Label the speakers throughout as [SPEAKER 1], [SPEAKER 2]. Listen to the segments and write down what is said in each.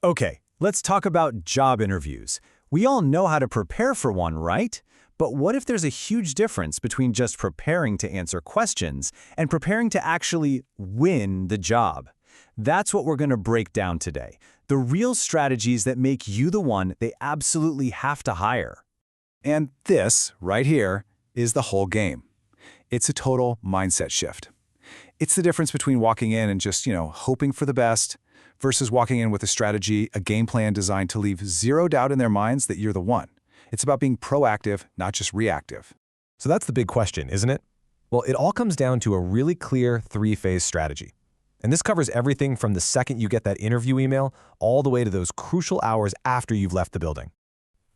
[SPEAKER 1] Okay, let's talk about job interviews. We all know how to prepare for one, right? But what if there's a huge difference between just preparing to answer questions and preparing to actually win the job? That's what we're going to break down today. The real strategies that make you the one they absolutely have to hire.
[SPEAKER 2] And this, right here, is the whole game. It's a total mindset shift. It's the difference between walking in and just, hoping for the best versus walking in with a strategy, a game plan designed to leave zero doubt in their minds that you're the one. It's about being proactive, not just reactive.
[SPEAKER 3] So that's the big question, isn't it? Well, it all comes down to a really clear three-phase strategy. And this covers everything from the second you get that interview email all the way to those crucial hours after you've left the building.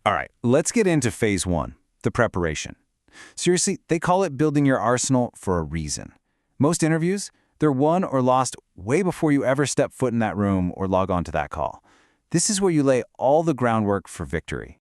[SPEAKER 2] All right, let's get into phase one, the preparation. Seriously, they call it building your arsenal for a reason. Most interviews, they're won or lost way before you ever step foot in that room or log on to that call. This is where you lay all the groundwork for victory.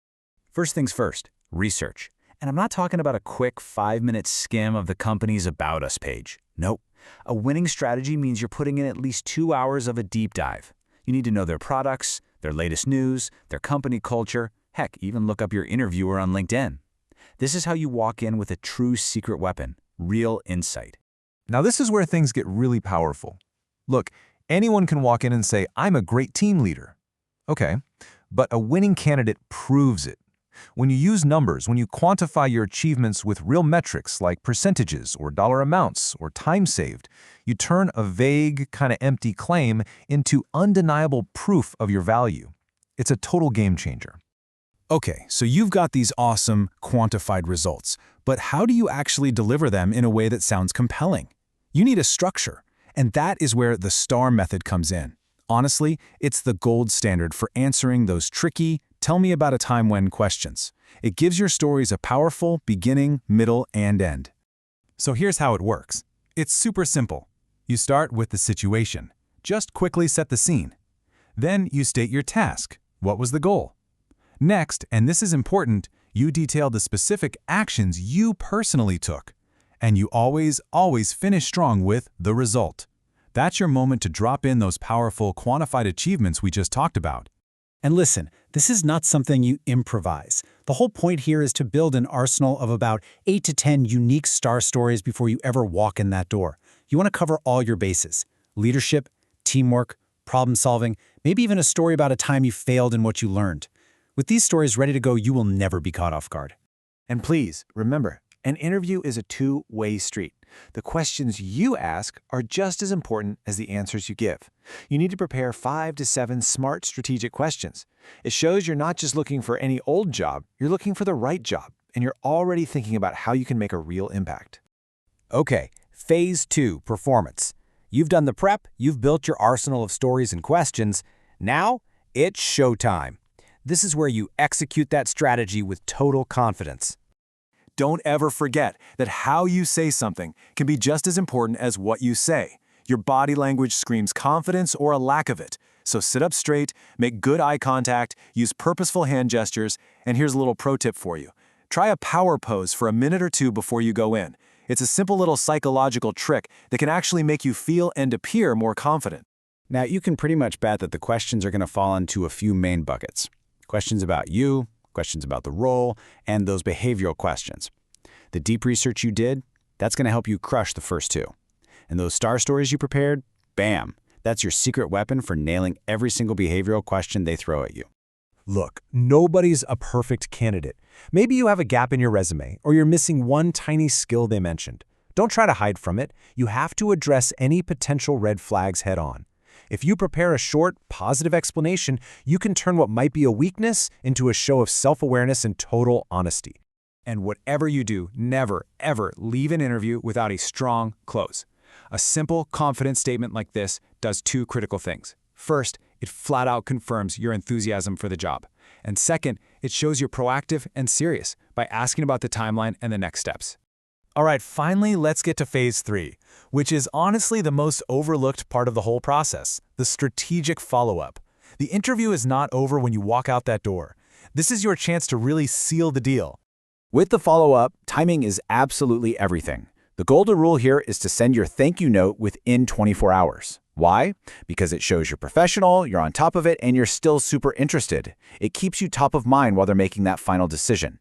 [SPEAKER 1] First things first, research. And I'm not talking about a quick 5-minute skim of the company's About Us page. Nope. A winning strategy means you're putting in at least 2 hours of a deep dive. You need to know their products, their latest news, their company culture, heck, even look up your interviewer on LinkedIn. This is how you walk in with a true secret weapon, real insight.
[SPEAKER 3] Now this is where things get really powerful. Look, anyone can walk in and say, I'm a great team leader. Okay, but a winning candidate proves it. When you use numbers, when you quantify your achievements with real metrics like percentages or dollar amounts or time saved, you turn a vague, kind of empty claim into undeniable proof of your value. It's a total game changer.
[SPEAKER 2] Okay, so you've got these awesome, quantified results, but how do you actually deliver them in a way that sounds compelling? You need a structure, and that is where the STAR method comes in. Honestly, it's the gold standard for answering those tricky, tell me about a time when questions. It gives your stories a powerful beginning, middle, and end.
[SPEAKER 4] So here's how it works. It's super simple. You start with the situation. Just quickly set the scene. Then you state your task. What was the goal? Next, and this is important, you detail the specific actions you personally took. And you always finish strong with the result. That's your moment to drop in those powerful, quantified achievements we just talked about.
[SPEAKER 5] And listen, this is not something you improvise. The whole point here is to build an arsenal of about 8 to 10 unique STAR stories before you ever walk in that door. You want to cover all your bases: leadership, teamwork, problem solving, maybe even a story about a time you failed and what you learned. With these stories ready to go, you will never be caught off guard.
[SPEAKER 1] And please, remember, an interview is a two-way street. The questions you ask are just as important as the answers you give. You need to prepare 5 to 7 smart strategic questions. It shows you're not just looking for any old job, you're looking for the right job, and you're already thinking about how you can make a real impact.
[SPEAKER 6] Okay, phase 2, performance. You've done the prep, you've built your arsenal of stories and questions. Now, it's showtime. This is where you execute that strategy with total confidence.
[SPEAKER 2] Don't ever forget that how you say something can be just as important as what you say. Your body language screams confidence or a lack of it. So sit up straight, make good eye contact, use purposeful hand gestures, and here's a little pro tip for you. Try a power pose for a minute or two before you go in. It's a simple little psychological trick that can actually make you feel and appear more confident.
[SPEAKER 1] Now, you can pretty much bet that the questions are going to fall into a few main buckets. Questions about you, questions about the role, and those behavioral questions. The deep research you did, that's going to help you crush the first two. And those STAR stories you prepared, bam, that's your secret weapon for nailing every single behavioral question they throw at you.
[SPEAKER 3] Look, nobody's a perfect candidate. Maybe you have a gap in your resume, or you're missing one tiny skill they mentioned. Don't try to hide from it. You have to address any potential red flags head on. If you prepare a short, positive explanation, you can turn what might be a weakness into a show of self-awareness and total honesty.
[SPEAKER 4] And whatever you do, never, ever leave an interview without a strong close. A simple, confident statement like this does 2 critical things. First, it flat out confirms your enthusiasm for the job. And second, it shows you're proactive and serious by asking about the timeline and the next steps. All right, finally, let's get to phase 3, which is honestly the most overlooked part of the whole process, the strategic follow-up. The interview is not over when you walk out that door. This is your chance to really seal the deal.
[SPEAKER 1] With the follow-up, timing is absolutely everything. The golden rule here is to send your thank you note within 24 hours. Why? Because it shows you're professional, you're on top of it, and you're still super interested. It keeps you top of mind while they're making that final decision.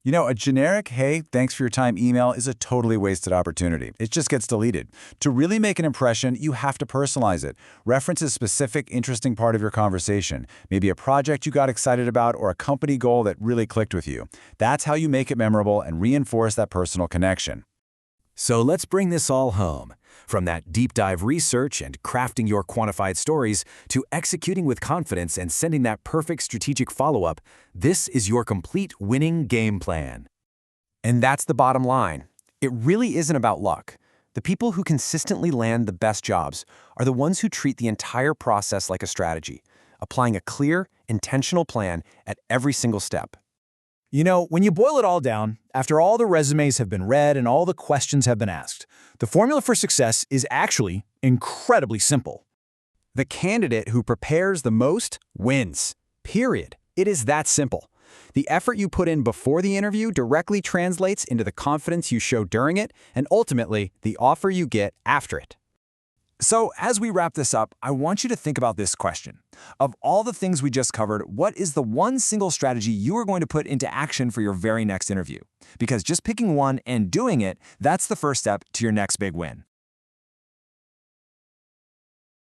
[SPEAKER 2] You know, a generic, hey, thanks for your time email is a totally wasted opportunity. It just gets deleted. To really make an impression, you have to personalize it. Reference a specific, interesting part of your conversation. Maybe a project you got excited about or a company goal that really clicked with you. That's how you make it memorable and reinforce that personal connection.
[SPEAKER 6] So let's bring this all home. From that deep dive research and crafting your quantified stories to executing with confidence and sending that perfect strategic follow-up, this is your complete winning game plan.
[SPEAKER 7] And that's the bottom line. It really isn't about luck. The people who consistently land the best jobs are the ones who treat the entire process like a strategy, applying a clear, intentional plan at every single step.
[SPEAKER 4] You know, when you boil it all down, after all the resumes have been read and all the questions have been asked, the formula for success is actually incredibly simple. The candidate who prepares the most wins. Period. It is that simple. The effort you put in before the interview directly translates into the confidence you show during it and ultimately the offer you get after it.
[SPEAKER 3] So, as we wrap this up, I want you to think about this question. Of all the things we just covered, what is the one single strategy you are going to put into action for your very next interview? Because just picking one and doing it, that's the first step to your next big win.